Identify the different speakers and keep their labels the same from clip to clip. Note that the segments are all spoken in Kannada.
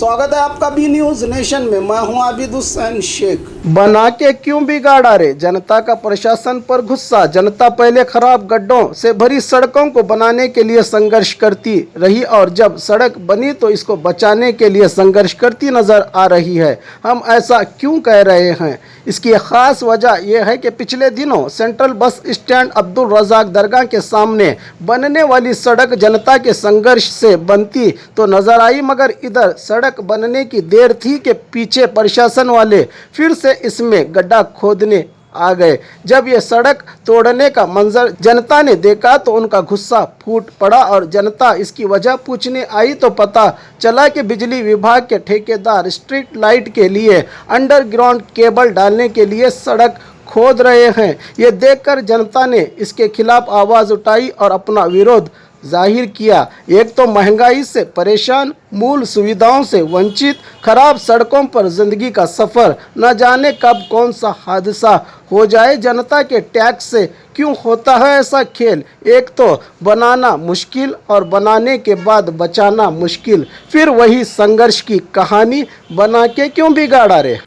Speaker 1: स्वागत है आपका बी न्यूज नेशन में। मैं हूं आबिद हुसैन शेख। बना के क्यों बिगाड़ा रे, जनता का प्रशासन पर गुस्सा। जनता पहले खराब गड्ढों से भरी सड़कों को बनाने के लिए संघर्ष करती रही और जब सड़क बनी तो इसको बचाने के लिए संघर्ष करती नजर आ रही है। हम ऐसा क्यों कह रहे हैं, इसकी खास वजह यह है कि पिछले दिनों central bus stand Abdul Razzaq दरगाह के सामने बनने वाली सड़क जनता के संघर्ष से बनती तो नजर आई, मगर इधर सड़क बनने की देर थी कि पीछे प्रशासन वाले फिर से इसमें गड्ढा खोदने आ गए। जब ये सड़क तोड़ने का मंजर जनता ने देखा तो उनका गुस्सा फूट पड़ा और जनता इसकी वजह पूछने आई तो पता चला कि बिजली विभाग के ठेकेदार स्ट्रीट लाइट के लिए अंडरग्राउंड केबल डालने के लिए सड़क खोद रहे हैं। ये देखकर जनता ने इसके खिलाफ आवाज़ उठाई और अपना विरोध जाहिर किया। एक तो महंगाई से परेशान, मूल सुविधाओं से वंचित, खराब सड़कों पर जिंदगी का सफ़र, न जाने कब कौन सा हादसा हो जाए। जनता के टैक्स से क्यों होता है ऐसा खेल। एक तो बनाना मुश्किल और बनाने के बाद बचाना मुश्किल, फिर वही संघर्ष की कहानी। बना के क्यों बिगाड़ा रे।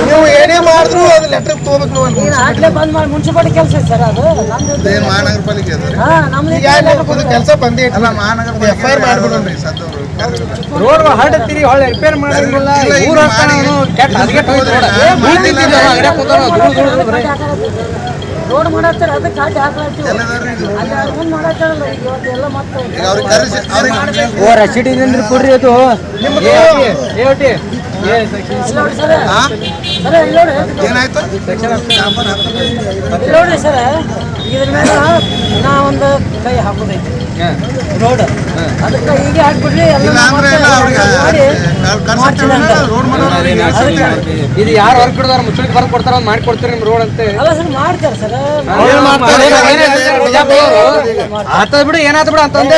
Speaker 1: ನೀವು ಏನೇ ಮಾಡಿದ್ರು ಅದು ಲೆಟರ್ ತಗೋಬೇಕು ನೀವು ಆಗ್ಲೇ ಬಂದ್ ಮಾಡಿ ಮುನ್ಸಿಪಾಲಿಟಿ ಕೆಲಸ ಸರ್ ಅದು ನಮ್ದು ಏನು ಮಹಾನಗರ ಪಾಲಿಕೆ ಅದ ಹಾ ನಮ್ದು ಈಗ ಕೆಲಸ ಬಂದೇ ಇತ್ತಲ್ಲ ಮಹಾನಗರ ಪಾಲಿಕೆ ಎಫ್ಐಆರ್ ಮಾಡ್ಬಿಡೋಣ್ರಿ ಸತ್ತವರು ರೋಡ್ ಹಡತಿರಿ ಹೊಳೆ ರಿಪೇರ್ ಮಾಡಂಗಿಲ್ಲ ಊರ ರಾಸ್ತಾನು ಕೆಟ್ಟ ಅದಕ್ಕೆ ಹೋಗ್ತಿಲ್ಲ ಅಗಡೆ ಕೂತಾರ ರೋಡ್ ಮಾಡತ್ತಾರೆ ಅದಕ್ಕೆ ಕಾಟಿ ಹಾಕಲಾಗ್ತೀವಿ ಅಲ್ಲಿ ಮುಂದೆ ಮಾಡತ್ತಾರಲ್ಲ ಇವತ್ತೆಲ್ಲ ಮತ್ತೆ ಈಗ ಅವ್ರಿಗೆ ಕರೆಸಿ ಅವ್ರಿಗೆ ಓ ರಶೀದಿ ನಿಂದ್ರಿ ಕೊಡ್ರಿ ಅದು ನಿಮ್ದು ಏಟಿ ಸರ್ ಏನಾಯ್ತು ನೋಡಿ ಸರ್ ಇದ್ರ ಮೇಲೆ ನಾ ಒಂದು ಕೈ ಹಾಕೋದೈತಿ ರೋಡ್ ಅದಕ್ಕೆ ಈಗ ಹಾಕ್ಬಿಡ್ರಿ ಇದು ಯಾರು ವರ್ಕ್ ಕೊಡ್ತಾರ ಮುಚ್ಚಳಿಗೆ ಬರ್ಕ್ ಕೊಡ್ತಾರ ಮಾಡಿ ಕೊಡ್ತಾರೆ ನಿಮ್ ರೋಡ್ ಅಂತ ಅಲ್ಲ ಸರ್ ಮಾಡ್ತಾರೆ ಸರ್ ಆತ ಬಿಡು ಏನಾತ ಬಿಡು ಅಂತಂದೆ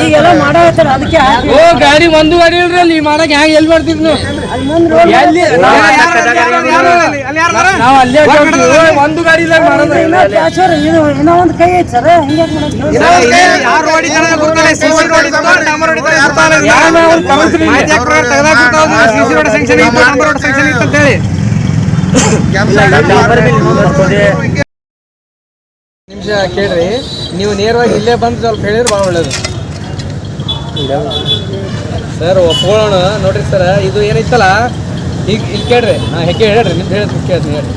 Speaker 1: ಈಗೆಲ್ಲ ಮಾಡಾಕತ್ತಾರ ಅದಕ್ಕೆ ಗಾಡಿ ಒಂದು ಗಾಡಿ ಇಲ್ರಿ ಅಲ್ಲಿ ಮಾಡಕ್ ಹ್ಯಾಂಗ ಎಲ್ಲಿ ಮಾಡ್ತಿದ್ವಿ ಒಂದು ಗಾಡಿ ಇನ್ನೂ ಒಂದು ಕೈ ಐತಿ ಸರ್ ನಿಮಿಷ ಕೇಳ್ರಿ ನೀವು ನೇರವಾಗಿ ಇಲ್ಲೇ ಬಂದು ಸ್ವಲ್ಪ ಹೇಳಿದ್ರೆ ಭಾಳ ಒಳ್ಳೇದು ಸರ್ ಒಪ್ಕೊಳ್ಳೋಣ ನೋಡ್ರಿ ಸರ್ ಇದು ಏನೈತಲ್ಲ
Speaker 2: ಈಗ ಇಲ್ಲಿ ಕೇಳ್ರಿ ಹಾಂ ಹೇಗೆ ಹೇಳ್ರಿ ನಿಮ್ದು ಹೇಳಿ ಕೇಳ್ತೀನಿ ಹೇಳಿ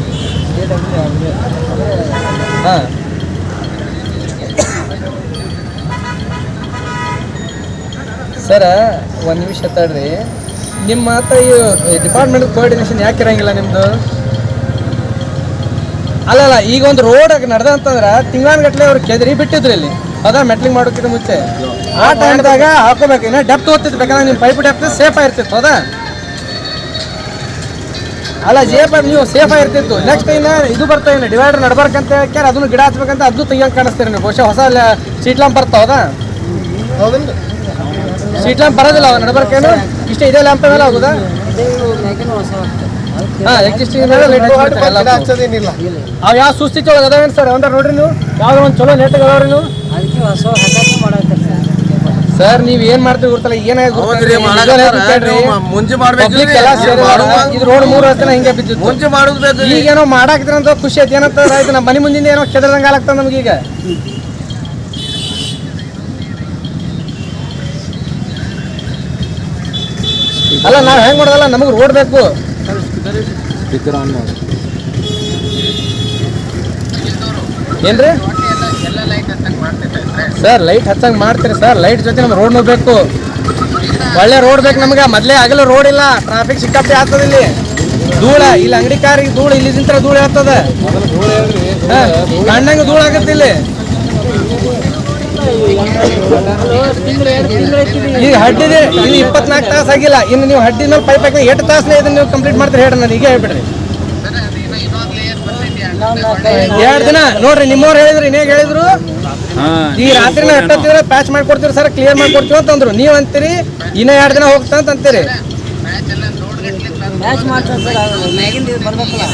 Speaker 2: ಹಾಂ ಸರ ಒಂದು ನಿಮಿಷ ತಡ್ರಿ ನಿಮ್ಮ ಮಾತ್ರ ಈ ಡಿಪಾರ್ಟ್ಮೆಂಟ್ ಕೋಆರ್ಡಿನೇಷನ್ ಯಾಕೆ ಇರಂಗಿಲ್ಲ ನಿಮ್ಮದು ಅಲ್ಲಲ್ಲ ಈಗ ಒಂದು ರೋಡ್ ನಡೆದಂತಂದ್ರೆ ತಿಂಗಳಾನ್ಗಟ್ಲೆ ಅವ್ರು ಕೆದರಿ ಬಿಟ್ಟಿದ್ರು ಇಲ್ಲಿ ಹೌದಾ ಮೆಟ್ಲಿಂಗ್ ಮಾಡೋಕ್ಕಿಂತ ಮುಂಚೆ ಆ ಟೈಮ್ದಾಗ ಹಾಕೋಬೇಕು ಇನ್ನು ಡೆಪ್ತ್ ಓದ್ತಿತ್ತು ಬೇಕಂದ್ರೆ ನಿಮ್ಮ ಪೈಪ್ ಡೆಪ್ತ್ ಸೇಫ್ ಆಗಿರ್ತಿತ್ತು ಹೌದಾ ಅಲ್ಲ ಪೈಪ್ ನೀವು ಸೇಫ್ ಆಗಿರ್ತಿತ್ತು ನೆಕ್ಸ್ಟ್ ಇನ್ನು ಇದು ಬರ್ತಾ ಇನ್ನು ಡಿವೈಡರ್ ನಡ್ಬಾರ್ಕಂತ ಹೇಳ್ತಾರೆ ಅದನ್ನು ಗಿಡ ಹಚ್ಬೇಕಂತ ಅದು ತೆಗಿಯಂಗೆ ಕಾಣಿಸ್ತೀರಿ ನೀವು ಬಹುಶಃ ಹೊಸ ಸೀಟ್ ಲ್ಯಾಂಪ್ ಬರ್ತಾವ ಹೌದಾ ಸೀಟ್ ಲ್ಯಾಂಪ್ ಬರೋದಿಲ್ಲ ಅವ ನಡ್ಬಾರ್ಕೇನು ಇಷ್ಟೇ ಇದೇ ಲ್ಯಾಂಪ್ ಮೇಲೆ ಆಗುದಾ ಹಾಂ ಎಕ್ಸಿಸ್ಟಿಂಗ್ ಅವು ಯಾವ ಸುಸ್ಥಿತಿ ಒಳಗೆ ಅದಾವೇನು ಸರ್ ಅಂದ್ರೆ ನೋಡ್ರಿ ನೀವು ಯಾವ್ದೋ ಒಂದು ಚಲೋ ನೆಟ್ಗೆ ಅದಾವ್ರಿ ನೀವು ಸರ್ ನೀವ್ ಏನ್ ಮಾಡ್ತೀವಿ ಗೊತ್ತಲ್ಲ ಏನಾಗಿ ಇದು ರೋಡ್ 3 ವರ್ಷ ಹಿಂಗೆ ಬಿದ್ದಿತ್ತು ಈಗೇನೋ ಮಾಡಾಕ್ತಿರ ಅಂತ ಖುಷಿ ಐತಿ ಏನಂತ ಆಯ್ತು ನಮ್ಮ ಮನೆ ಮುಂದಿನ ಏನೋ ಕೆದರ್ದಂಗೆ ಆಗ್ತದೆ ನಮ್ಗೀಗ ಅಲ್ಲ ನಾವ್ ಹೆಂಗ್ ಮಾಡೋದಲ್ಲ ನಮಗ್ ರೋಡ್ ಬೇಕು ಏನ್ರಿ ಸರ್ ಲೈಟ್ ಹಚ್ಚಂಗ್ ಮಾಡ್ತೀರಿ ಸರ್ ಲೈಟ್ ಜೊತೆ ನಮ್ಗೆ ರೋಡ್ ಬೇಕು ಒಳ್ಳೆ ರೋಡ್ ಬೇಕು ನಮ್ಗೆ ಮೊದಲೇ ಆಗಲೇ ರೋಡ್ ಇಲ್ಲ ಟ್ರಾಫಿಕ್ ಸಿಕ್ಕಾಪಟ್ಟೆ ಆಗ್ತದೆ ಇಲ್ಲಿ ಧೂಳ ಇಲ್ಲಿ ಅಂಗಡಿ ಕಾರಿಗೆ ಧೂಳ ಇಲ್ಲಿ ನಿಂತರ ಧೂಳ ಆಗ್ತದ ಕಣ್ಣಂಗೆ ಧೂಳ ಆಗತ್ತೆ ಇಲ್ಲಿ ಈಗ ಹಡ್ಡಿದೆ ಇಲ್ಲಿ 24 ತಾಸು ಆಗಿಲ್ಲ ಇನ್ನು ನೀವು ಹಡ್ಡಿ ಮೇಲೆ ಪೈಪ್ ಹಾಕಿ 8 ತಾಸನೇ ಇದನ್ನ ನೀವು ಕಂಪ್ಲೀಟ್ ಮಾಡ್ತೀರಿ ಹೇಳಿ ನಾನು ಈಗ ಹೇಳ್ಬಿಡ್ರಿ 2 ದಿನ ನೋಡ್ರಿ ನಿಮ್ಮವ್ರು ಹೇಳಿದ್ರು ಇನ್ನೇಗ ಹೇಳಿದ್ರು ಈ ರಾತ್ರಿನ ಎಟ್ಟತ್ತಿದ್ರೆ ಪ್ಯಾಚ್ ಮಾಡ್ಕೊಡ್ತೀವಿ ಸರ್ ಕ್ಲಿಯರ್ ಮಾಡ್ಕೊಡ್ತೀವಿ ಅಂತಂದ್ರು ನೀವು ಅಂತೀರಿ ಇನ್ನ 2 ದಿನ ಹೋಗ್ತಾ ಅಂತ ಅಂತೀರಿ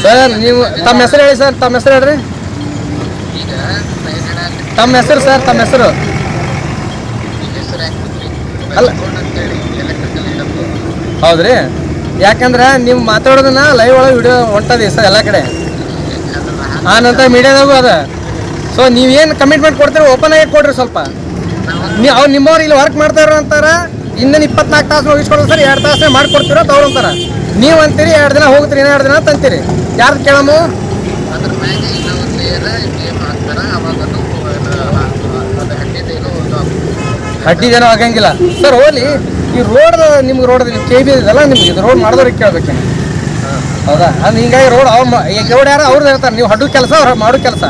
Speaker 2: ಸರ್ ನೀವು ತಮ್ಮ ಹೆಸರು ಹೇಳಿ ಸರ್ ತಮ್ಮ ಹೆಸರು ಹೇಳ್ರಿ ತಮ್ಮ ಹೆಸರು ಸರ್ ತಮ್ಮ ಹೆಸರು ಅಲ್ಲ ಹೌದ್ರಿ ಯಾಕಂದ್ರೆ ನೀವು ಮಾತಾಡೋದನ್ನ ಲೈವ್ ಒಳಗೆ ವಿಡಿಯೋ ಹೊಂಟದಿ ಸರ್ ಎಲ್ಲ ಕಡೆ ಆ ನಂತರ ಮೀಡಿಯಾದಾಗೂ ಅದ ಸೊ ನೀವೇನು ಕಮಿಟ್ಮೆಂಟ್ ಕೊಡ್ತೀರಿ ಓಪನ್ ಆಗಿ ಕೊಡ್ರಿ ಸ್ವಲ್ಪ ನೀವು ಅವ್ರು ನಿಮ್ಮವ್ರು ಇಲ್ಲಿ ವರ್ಕ್ ಮಾಡ್ತಾರ ಅಂತಾರ ಇನ್ನೇನು 24 ತಾಸು ಮುಗಿಸ್ಕೊಡೋದು ಸರ್ 2 ತಾಸೇ ಮಾಡ್ಕೊಡ್ತೀರೋ ಅಂತ ಅವ್ರು ಅಂತಾರ ನೀವು ಅಂತೀರಿ 2 ದಿನ ಹೋಗ್ತೀರಿ ಇನ್ನೂ 2 ದಿನ ಅಂತ ಅಂತೀರಿ ಯಾರು ಕೇಳಮ್ಮ ಹಡ್ಡಿದೇನೋ ಆಗಂಗಿಲ್ಲ ಸರ್ ಹೋಗ್ಲಿ ಈ ರೋಡ್ ನಿಮ್ಗೆ ರೋಡ್ ಕೆ ಬಿ ಇದಲ್ಲ ನಿಮ್ಗೆ ಇದು ರೋಡ್ ಮಾಡಿದವ್ರಿಗೆ ಕೇಳ್ಬೇಕೇನು ಹೌದಾ ಅದು ಹಿಂಗಾಗಿ ರೋಡ್ ಈಗ ರೋಡ್ ಯಾರು ಅವ್ರದ್ದು ಹೇಳ್ತಾರೆ ನೀವು ಹಡ್ಡು ಕೆಲಸ ಅವ್ರು ಮಾಡೋ ಕೆಲಸ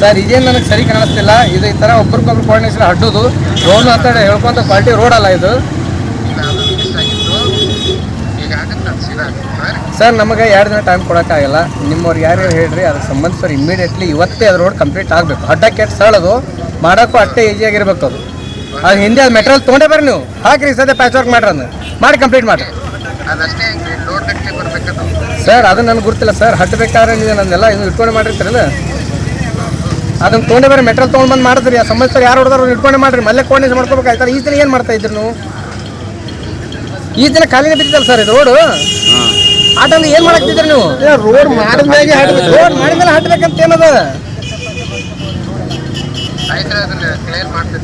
Speaker 2: ಸರ್ ಇದೇನು ನನಗೆ ಸರಿ ಕಾಣಿಸ್ತಿಲ್ಲ ಇದು ಈ ಥರ ಒಬ್ರಿಗೊಬ್ರು ಕೋಆರ್ಡಿನೇಷನ್ ಹಡ್ಡುದು ರೋಡ್ ಅಂತ ಹೇಳ್ಕೊಂತ ಕ್ವಾಲಿಟಿ ರೋಡ್ ಅಲ್ಲ ಇದು ಸರ್ ನಮಗೆ 2 ದಿನ ಟೈಮ್ ಕೊಡೋಕ್ಕಾಗಲ್ಲ ನಿಮ್ಮವ್ರು ಯಾರು ಹೇಳ್ರಿ ಅದಕ್ಕೆ ಸಂಬಂಧ ಸರ್ ಇಮಿಡಿಯೇಟ್ಲಿ ಇವತ್ತೇ ಅದು ರೋಡ್ ಕಂಪ್ಲೀಟ್ ಆಗಬೇಕು ಅಡ್ಡಕ್ಕೆ ಸರಳದು ಮಾಡೋಕ್ಕೂ ಅಷ್ಟೇ ಈಸಿಯಾಗಿರ್ಬೇಕು ಅದು ಹಿಂದೆ ಅದು ಮೆಟೀರಿಯಲ್ ತೊಗೊಂಡೇ ಬರ್ರಿ ನೀವು ಹಾಕಿರಿ ಸದ್ಯ ಪ್ಯಾಚ್ ವರ್ಕ್ ಮಾಡ್ರಿ ಅದನ್ನು ಮಾಡಿ ಕಂಪ್ಲೀಟ್ ಮಾಡಿರಿ ಸರ್ ಅದು ನನಗೆ ಗೊತ್ತಿಲ್ಲ ಸರ್ ಹಟ್ಟಬೇಕಾದ್ರೆ ನೀವು ನನ್ನೆಲ್ಲ ಇನ್ನು ಇಟ್ಕೊಂಡೆ ಮಾಡಿರ್ತೀರಲ್ಲ ಅದನ್ನು ತೊಗೊಂಡೇ ಬರ್ರಿ ಮೆಟೀರಿಯಲ್ ತೊಗೊಂಡು ಬಂದು ಮಾಡಿದ್ರಿ ಆ ಸಂಬಂಧ ಸರ್ ಯಾರು ಹೊಡೆದಾರು ಇಟ್ಕೊಂಡೆ ಮಾಡಿರಿ ಮಲ್ಲೇ ಕೋರ್ಡಿನೇಷನ್ ಮಾಡ್ಕೋಬೇಕಾಯ್ತಾರೆ ಈ ದಿನ ಏನು ಮಾಡ್ತಾ ಇದ್ರಿ ನೀವು ಈ ದಿನ ಖಾಲಿನೇ ಬಿದ್ದಿದ್ದಲ್ಲ ಸರ್ ಇದು ರೋಡು ಆ ಟೈಮ್ ಏನು ಮಾಡಕ್ತಿದ್ರಿ ನೀವು ರೋಡ್ ಮಾಡಿದ್ಮೇಲೆ ರೋಡ್ ಮಾಡಿದ್ಮೇಲೆ ಹಟ್ಬೇಕಂತ ಏನದ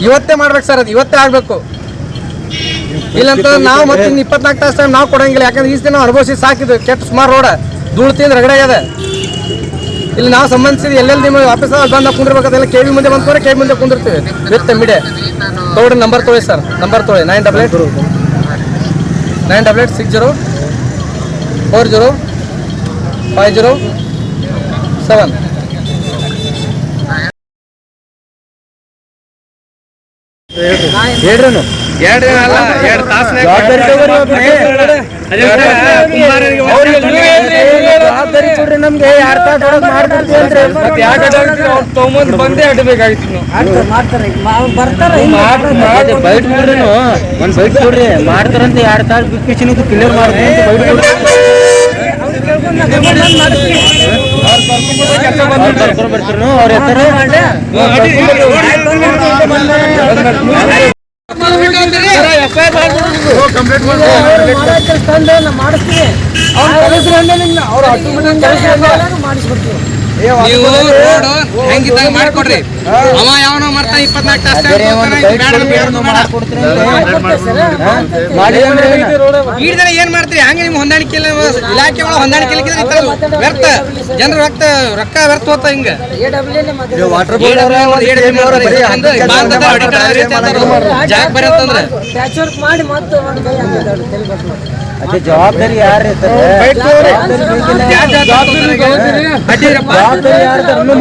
Speaker 2: ಇವತ್ತೇ ಮಾಡ್ಬೇಕು ಸರ್ ಅದು ಇವತ್ತೇ ಆಗ್ಬೇಕು ಇಲ್ಲಂತ ನಾವು ಮತ್ತೆ 24 ತಾಸು ಟೈಮ್ ನಾವು ಕೊಡಂಗಿಲ್ಲ ಯಾಕಂದ್ರೆ ಈ ದಿನ ಅನುಭವಿಸಿ ಸಾಕಿದ್ವಿ ಕೆಟ್ಟ ಸುಮಾರು ರೋಡ ಧೂಳು ತಿಂದ್ರೆ ರಗಡೆ ಅದ ಇಲ್ಲಿ ನಾವು ಸಂಬಂಧಿಸಿದ ಎಲ್ಲೆಲ್ಲಿ ನಿಮ್ಮ ಆಫೀಸಲ್ಲಿ ಬಂದು ಕುಂದಿರ್ಬೇಕಾದ್ರೆ ಕೆ ವಿ ಮುಂದೆ ಬಂದ್ರೆ ಕೆ ವಿ ಮುಂದೆ ಕುಂದಿರ್ತೀವಿ ವಿತ್ ಮೀಡಿಯಾ ತಗೊಳ್ರಿ ನಂಬರ್ ತೊಗೊಳಿ ಸರ್ ನಂಬರ್ ತೊಗೊಳಿ 9886040507 ಹೇಳ್ರಿ 2 ತಾಸು ಜವಾಬ್ದಾರಿ ನಮ್ಗೆ 2 ತಾಸು ಮಾಡ್ತೀವಿ ಬಂದೇ ಅಡ್ಬೇಕಾಗಿತ್ತು ಬೈಟ್ ಕೊಡ್ರಿ ಒಂದು ಬೈಟ್ ಕೊಡ್ರಿ ಮಾಡ್ತಾರಂತ 2 ತಾಸು ಬಿಕ್ಕಿಸಿನ ಕ್ಲಿಯರ್ ಮಾಡ್ರಿ ಅವ್ರ ಹೆಸರು ಮಾಡಿಸ್ತೀವಿ ಮಾಡಿಸ್ಬಿಡ್ತೀವಿ ನೀವು ರೋಡ್ ಹೆಂಗಿದ್ದಾಗ ಮಾಡ್ಕೊಡ್ರಿ. ಅವ ಯಾವನೋ ಮಾಡ್ತಾ 24 ತಾಸು ಈಡ್ದನ ಏನ್ ಮಾಡ್ತೀರಿ? ಹಂಗೆ ನಿಮ್ ಹೊಂದಾಣಿಕೆ ಇಲ್ಲ, ಇಲಾಖೆ ಒಳಗೆ ಹೊಂದಾಣಿಕೆ ಇಲ್ಲ, ವ್ಯರ್ಥ ಜನರ ರೊಕ್ಕ ವ್ಯರ್ಥ ಹೋಗ್ತಾ ಹಿಂಗ. ವಾಟರ್ ಜಾಗ ಬರೀ ಅಂತಂದ್ರೆ
Speaker 3: ಜವಾಬ್ದಾರಿ ಯಾರು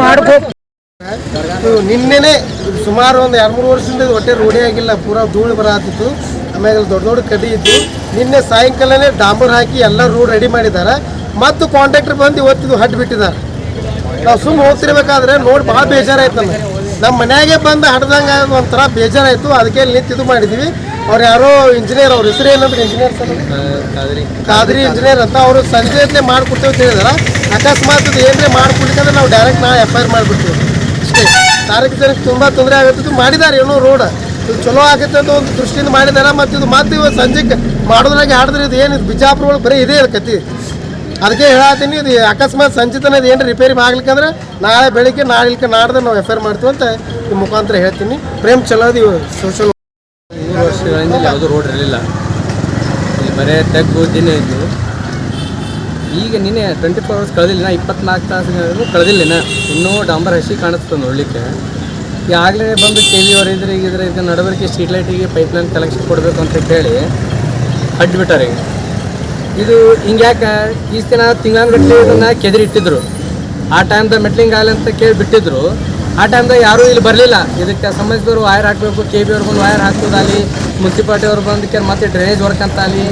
Speaker 3: ಮಾಡ್ಬೇಕು.
Speaker 4: ನಿನ್ನೆನೆ ಸುಮಾರು ಒಂದು 2-3 ವರ್ಷದಿಂದ ಹೊಟ್ಟೆ ರೋಡೇ ಆಗಿಲ್ಲ, ಪೂರಾ ಧೂಳು ಬರತ್ತಿತ್ತು. ಆಮೇಲೆ ದೊಡ್ಡ ದೊಡ್ಡ ಕಡ್ಡಿ ಇತ್ತು. ನಿನ್ನೆ ಸಾಯಂಕಾಲನೇ ಡಾಂಬರ್ ಹಾಕಿ ಎಲ್ಲ ರೋಡ್ ರೆಡಿ ಮಾಡಿದ್ದಾರೆ. ಮತ್ತು ಕಾಂಟ್ರಾಕ್ಟರ್ ಬಂದು ಇವತ್ತಿದ್ದು ಹಡ್ ಬಿಟ್ಟಿದ್ದಾರೆ. ನಾವು ಸುಮ್ಮನೆ ಹೋಗ್ತಿರ್ಬೇಕಾದ್ರೆ ನೋಡಿ ಭಾಳ ಬೇಜಾರಾಯ್ತು ನಮಗೆ. ನಮ್ಮ ಮನ್ಯಾಗೆ ಬಂದು ಹಡ್ದಂಗೆ ಒಂಥರ ಬೇಜಾರಾಯಿತು. ಅದಕ್ಕೆ ನಿಂತು ಮಾಡಿದ್ವಿ. ಅವ್ರು ಯಾರೋ ಇಂಜಿನಿಯರ್, ಅವ್ರ ಹೆಸರು ಏನಂದ್ರೆ ಇಂಜಿನಿಯರ್ ಖಾದ್ರಿ ಇಂಜಿನಿಯರ್ ಅಂತ, ಅವರು ಸಂಜೆಯಲ್ಲೇ ಮಾಡಿಕೊಡ್ತೇವೆ ಅಂತ ಹೇಳಿದಾರೆ. ಅಕಸ್ಮಾತ್ ಅದು ಏನ್ರೇ ಮಾಡಿಕೊಡ್ಲಿಕ್ಕಂದ್ರೆ ನಾವು ಡೈರೆಕ್ಟ್ FIR ಮಾಡಿಬಿಡ್ತೀವಿ ಅಷ್ಟೇ. ತಾರೀಕು ಜನಕ್ಕೆ ತುಂಬ ತೊಂದರೆ ಆಗುತ್ತೆ. ಮಾಡಿದ್ದಾರೆ ಏನೋ ರೋಡ್ ಇದು ಚಲೋ ಆಗುತ್ತೆ ಅಂತ ಒಂದು ದೃಷ್ಟಿಯಿಂದ ಮಾಡಿದ್ದಾರೆ. ಮತ್ತು ಇದು ಮತ್ತೆ ಇವತ್ತು ಸಂಜೆಗೆ ಮಾಡೋದ್ರಾಗೆ ಹಾಡಿದ್ರೆ ಇದು ಏನು ಬಿಜಾಪುರ ಒಳಗೆ ಬರೀ ಇದೇ ಕತಿ. ಅದಕ್ಕೆ ಹೇಳತ್ತೀನಿ, ಇದು ಅಕಸ್ಮಾತ್ ಸಂಚಿತನ ಇದು ಏನು ರಿಪೇರಿ ಆಗ್ಲಿಕ್ಕಂದ್ರೆ ನಾಳೆ ಬೆಳಿಗ್ಗೆ ನಾಡ್ದೆ ನಾವು FIR ಮಾಡ್ತೀವಿ ಅಂತ ಈ ಮುಖಾಂತರ ಹೇಳ್ತೀನಿ. ಪ್ರೇಮ್ ಚಲೋದು ಇವು ಸೋಷಲ್
Speaker 2: 3 ವರ್ಷಗಳಿಂದ ಯಾವುದೂ ರೋಡ್ ಇರಲಿಲ್ಲ. ಇಲ್ಲಿ ಬರೀ ತೆಗ್ಗು ದಿನ ಇದ್ದು. ಈಗ ನಿನ್ನೆ 24 ಅವರ್ಸ್ ಕಳೆದಿಲ್ಲ, 24 ತಾಸು ಕಳೆದಿಲ್ಲ. ಇನ್ನೂ ಡಾಂಬರ್ ಹಸಿ ಕಾಣಿಸ್ತದೆ ನೋಡಲಿಕ್ಕೆ. ಈಗಾಗಲೇ ಬಂದು KV ಅವ್ರು ಇದ್ರೆ ಈಗ ನಡವಳಿಕೆ ಸ್ಟ್ರೀಟ್ ಲೈಟಿಗೆ ಪೈಪ್ಲೈನ್ ಕಲೆಕ್ಷನ್ ಕೊಡಬೇಕು ಅಂತ ಹೇಳಿ ಅಡ್ಬಿಟ್ಟಾರೆ. ಇದು ಹಿಂಗ್ಯಾಕೆ ಇಷ್ಟು ದಿನ ತಿಂಗಳಗಟ್ಟಲೆ ಇದನ್ನು ಕೆದರಿ ಇಟ್ಟಿದ್ರು. ಆ ಟೈಮ್ದಾಗ ಮೆಟ್ಲಿಂಗ್ ಆಗಲಿ ಅಂತ ಕೇಳಿ ಬಿಟ್ಟಿದ್ರು. ಆ ಟೈಮ್ದಾಗ ಯಾರೂ ಇಲ್ಲಿ ಬರಲಿಲ್ಲ. ಇದಕ್ಕೆ ಸಂಬಂಧಿಸಿದವರು ವೈರ್ ಹಾಕಬೇಕು, KV ಅವ್ರು ಬಂದು ವೈರ್ ಹಾಕೋದಾಗಲಿ, ಮುನ್ಸಿಪಾಲ್ಟಿ ಅವ್ರು ಬಂದು ಮತ್ತೆ ಡ್ರೈನೇಜ್ ವರ್ಕ್ ಅಂತ ಆಗಲಿ,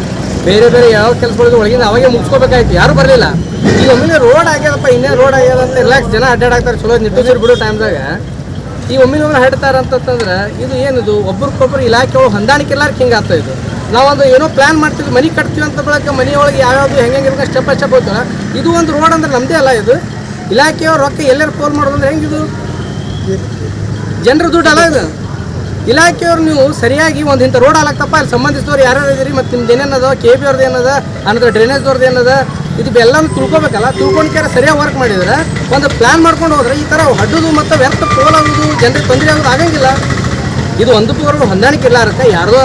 Speaker 2: ಬೇರೆ ಬೇರೆ ಯಾವ ಕೆಲಸಗಳಿಗೆ ಒಳಗಿಂದ ಅವಾಗೆ ಮುಗಿಸ್ಕೋಬೇಕಾಯ್ತು. ಯಾರೂ ಬರಲಿಲ್ಲ. ಈಗ ಒಮ್ಮೆಲೆ ರೋಡ್ ಆಗ್ಯದಪ್ಪ, ಇನ್ನೇ ರೋಡ್ ಆಗ್ಯದ ಅಂತ ರಿಲ್ಯಾಕ್ಸ್ ಜನ ಅಡ್ಡಾಡ್ತಾರೆ, ಚಲೋ ನಿಟ್ಟುಸಿರು ಬಿಡೋ ಟೈಮ್ದಾಗ ಈ ಒಮ್ಮೆಲೆ ಹಡ್ತಾರೆ ಅಂತಂದ್ರೆ ಇದು ಏನಿದು ಒಬ್ರಿಗೊಬ್ಬರು ಇಲಾಖೆ ಒಳಗೆ ಹೊಂದಾಣಿಕೆ ಎಲ್ಲಾರ್ಗೆ ಹಿಂಗೆ ಆಗ್ತಾ ಇದು. ನಾವೊಂದು ಏನೋ ಪ್ಲ್ಯಾನ್ ಮಾಡ್ತೀವಿ, ಮನೆ ಕಟ್ತೀವಿ ಅಂತ ಬಳಕ ಮನೆಯೊಳಗೆ ಯಾವ್ಯಾವುದು ಹೆಂಗೆ ಇರ್ಬೇಕು ಸ್ಟೆಪ್ ಬೈ ಸ್ಟೆಪ್ ಹೋಗ್ತಾರ. ಇದು ಒಂದು ರೋಡ್ ಅಂದ್ರೆ ನಮ್ಮದೇ ಅಲ್ಲ. ಇದು ಇಲಾಖೆಯವ್ರು ರೊಕ್ಕ ಎಲ್ಲರೂ ಪೋಲ್ ಮಾಡೋದಂದ್ರೆ ಹೆಂಗಿದು ಜನರ ದುಡ್ಡು ಅಲ್ಲ ಇದು. ಇಲಾಖೆಯವ್ರು ನೀವು ಸರಿಯಾಗಿ ಒಂದು ಇಂಥ ರೋಡ್ ಆಗ್ತಪ್ಪ, ಅಲ್ಲಿ ಸಂಬಂಧಿಸಿದವ್ರು ಯಾರು ಇದ್ದೀರಿ, ಮತ್ತು ನಿಮ್ದು ಏನೇನದ, KV ಅವ್ರದ್ದು ಏನದ, ಅನ್ನೋದು ಡ್ರೈನೇಜ್ದವ್ರದ್ದು ಏನದ, ಇದು ಎಲ್ಲನೂ ತಿಳ್ಕೊಬೇಕಲ್ಲ. ತಿಳ್ಕೊಂಡ್ಕೆ ಸರಿಯಾಗಿ ವರ್ಕ್ ಮಾಡಿದ್ರೆ ಒಂದು ಪ್ಲ್ಯಾನ್ ಮಾಡ್ಕೊಂಡು ಹೋದ್ರೆ ಈ ಥರ ಹಡ್ಡುದು ಮತ್ತು ವ್ಯರ್ಥ ಪೋಲ್ ಆಗೋದು, ಜನರಿಗೆ ತೊಂದರೆ ಆಗೋದು ಆಗಂಗಿಲ್ಲ. ಇದು ಒಂದು ಪೂರ್ವ ಹೊಂದಾಣಿಕೆ ಇರ್ಲಾರಕ್ಕೆ ಯಾರ್ದೋ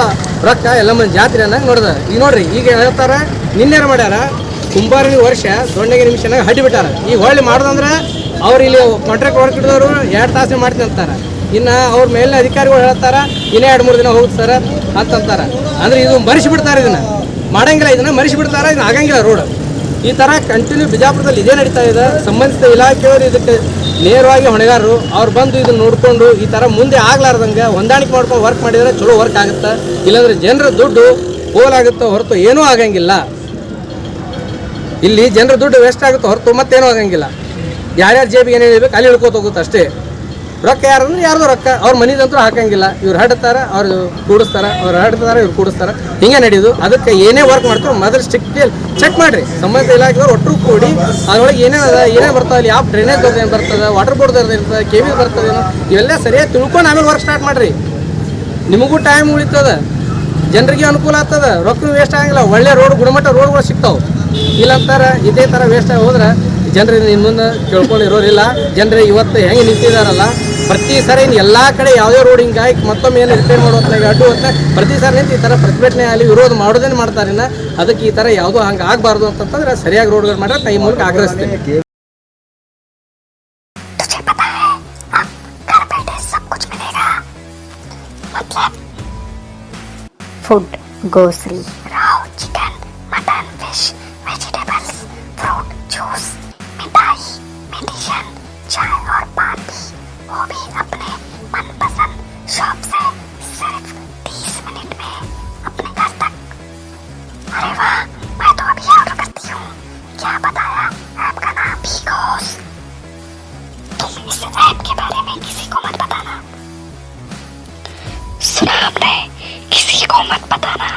Speaker 2: ರೊಕ್ಕ ಎಲ್ಲ ಮಂದಿ ಜಾತ್ರೆ ಅನ್ನಂಗೆ ನೋಡ್ದ. ಈಗ ನೋಡ್ರಿ, ಈಗ ಹೇಳ್ತಾರೆ ನಿನ್ನೆ ಮಾಡ್ಯಾರ ಕುಂಬಾರನಿ ವರ್ಷ ದೊಣ್ಣಗೆ ನಿಮಿಷನಾಗ ಹಡ್ಡಿ ಬಿಟ್ಟಾರ. ಈಗ ಹೊಳ್ಳಿ ಮಾಡೋದಂದ್ರೆ ಅವ್ರು ಇಲ್ಲಿ ಕಾಂಟ್ರಾಕ್ಟ್ ವರ್ಕ್ ಹಿಡಿದವರು 2 ತಾಸು ಮಾಡ್ತೀನಿ ಅಂತಾರೆ. ಇನ್ನು ಅವ್ರ ಮೇಲಿನ ಅಧಿಕಾರಿಗಳು ಹೇಳ್ತಾರೆ ಇನ್ನೇ 2-3 ದಿನ ಹೋಗುತ್ತೆ ಸರ್ ಅಂತಂತಾರೆ. ಅಂದರೆ ಇದು ಮರಿಸಿಬಿಡ್ತಾರೆ, ಇದನ್ನು ಮಾಡಂಗಿಲ್ಲ, ಇದನ್ನು ಮರಿಸಿಬಿಡ್ತಾರೆ. ಇದನ್ನು ಆಗಂಗಿಲ್ಲ ರೋಡ್. ಈ ಥರ ಕಂಟಿನ್ಯೂ ಬಿಜಾಪುರದಲ್ಲಿ ಇದೇ ನಡೀತಾ ಇದೆ. ಸಂಬಂಧಿಸಿದ ಇಲಾಖೆಯವರು ಇದಕ್ಕೆ ನೇರವಾಗಿ ಹೊಣೆಗಾರರು. ಅವ್ರು ಬಂದು ಇದನ್ನು ನೋಡಿಕೊಂಡು ಈ ಥರ ಮುಂದೆ ಆಗ್ಲಾರ್ದಂಗೆ ಹೊಂದಾಣಿಕೆ ಮಾಡ್ಕೊಂಡು ವರ್ಕ್ ಮಾಡಿದರೆ ಚಲೋ ವರ್ಕ್ ಆಗುತ್ತೆ. ಇಲ್ಲಾಂದರೆ ಜನರ ದುಡ್ಡು ಹೋಲಾಗುತ್ತೆ ಹೊರತು ಏನೂ ಆಗಂಗಿಲ್ಲ. ಇಲ್ಲಿ ಜನರ ದುಡ್ಡು ವೇಸ್ಟ್ ಆಗುತ್ತೆ ಹೊರತು ಮತ್ತೇನೂ ಆಗಂಗಿಲ್ಲ. ಯಾರ್ಯಾರು ಜೇಬಿಗೆ ಏನೇನು ಇರಬೇಕು ಅಲ್ಲಿ ಹಿಡ್ಕೋತ ಹೋಗುತ್ತೆ ಅಷ್ಟೇ. ರೊಕ್ಕ ಯಾರಂದ್ರೆ ಯಾರ್ದು ರೊಕ್ಕ ಅವ್ರ ಮನೆದಂತೂ ಹಾಕಂಗಿಲ್ಲ. ಇವ್ರು ಹಡ್ತಾರೆ, ಅವ್ರು ಕೂಡಿಸ್ತಾರೆ, ಅವ್ರು ಹಡ್ತಾರೆ, ಇವ್ರು ಕೂಡಿಸ್ತಾರೆ, ಹಿಂಗೆ ನಡೆಯೋದು. ಅದಕ್ಕೆ ಏನೇ ವರ್ಕ್ ಮಾಡ್ತಾರೆ ಮೊದಲು ಸ್ಟ್ರಿಕ್ಟ್ಲಿ ಚೆಕ್ ಮಾಡಿರಿ. ಸಂಬಂಧಿತ ಇಲಾಖೆಯವ್ರು ಒಟ್ಟರು ಕೂಡಿ ಅದರೊಳಗೆ ಏನೇನದ, ಏನೇ ಬರ್ತಾವೆ, ಅಲ್ಲಿ ಯಾವ ಡ್ರೈನೇಜ್ ಅವ್ರದ್ದು ಏನು ಬರ್ತದೆ, ವಾಟರ್ ಬೋರ್ಡ್ದು ಇರ್ತದೆ, KV ಬರ್ತದೇನೋ, ಇವೆಲ್ಲ ಸರಿಯಾಗಿ ತಿಳ್ಕೊಂಡು ಆಮೇಲೆ ವರ್ಕ್ ಸ್ಟಾರ್ಟ್ ಮಾಡಿರಿ. ನಿಮಗೂ ಟೈಮ್ ಉಳಿತದ, ಜನರಿಗೆ ಅನುಕೂಲ ಆಗ್ತದೆ, ರೊಕ್ಕ ವೇಸ್ಟ್ ಆಗಂಗಿಲ್ಲ. ಒಳ್ಳೆ ರೋಡ್, ಗುಣಮಟ್ಟ ರೋಡ್ಗಳು ಸಿಗ್ತಾವೆ. ಇಲ್ಲಂತಾರೆ ಇದೇ ಥರ ವೇಸ್ಟ್ ಆಗಿ ಹೋದ್ರೆ ಜನರಿಂದ ಇನ್ನು ಮುಂದೆ ಕೇಳ್ಕೊಂಡಿರೋರಿಲ್ಲ. ಜನರು ಇವತ್ತು ಹೆಂಗೆ ನಿಂತಿದ್ದಾರಲ್ಲ, ಪ್ರತಿ ಸಾರಿ ಎಲ್ಲ ಕಡೆ ಯಾವುದೇ ರೋಡ್ ಹಿಂಗಾಗಿ ಮತ್ತೊಮ್ಮೆ ಏನು ರಿಪೇರ್ ಮಾಡುವಂತಾಗ ಅಡ್ಡು ಅಂತ ಪ್ರತಿ ಸಾರಿ ನಿಂತು ಈ ಥರ ಪ್ರತಿಭಟನೆ ಆಗಲಿ ವಿರೋಧ ಮಾಡೋದೇನು ಮಾಡ್ತಾರೆ. ಅದಕ್ಕೆ ಈ ಥರ ಯಾವುದೋ ಹಂಗೆ ಆಗಬಾರ್ದು ಅಂತಂದ್ರೆ ಸರಿಯಾಗಿ ರೋಡ್ಗಳು ಮಾಡಿದ್ರೆ ಈ ಮೂಲಕ ಆಗ್ರಹಿಸ್ತೇನೆ.
Speaker 5: Food, grocery, raw chicken, mutton, fish, vegetables, fruit, juice, मिठाई, मेडिसिन, चाय और पान भी, वो भी अपने मनपसंद शॉप से सिर्फ 30 मिनट में अपने घर तक। अरे वाह, मैं तो अभी ऑर्डर करती हूँ। क्या बताया? ऐप का नाम बिगोस। तुम इस ऐप के बारे में किसी को मत बताना। सुना हमने, किसी को मत बताना।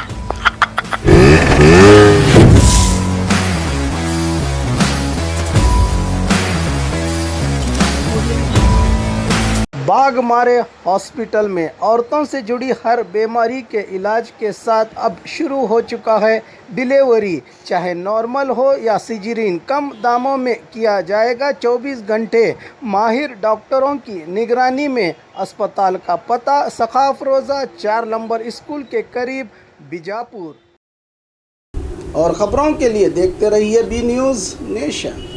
Speaker 1: बाघ मारे हॉस्पिटल में औरतों से जुड़ी हर बीमारी के इलाज के साथ अब शुरू हो चुका है डिलीवरी। चाहे नॉर्मल हो या सिजरीन, कम दामों में किया जाएगा 24 घंटे माहिर डॉक्टरों की निगरानी में। अस्पताल का पता सखाफ रोज़ा 4 नंबर स्कूल के करीब, बीजापुर। और ख़बरों के लिए देखते रहिए बी न्यूज़ नेशन।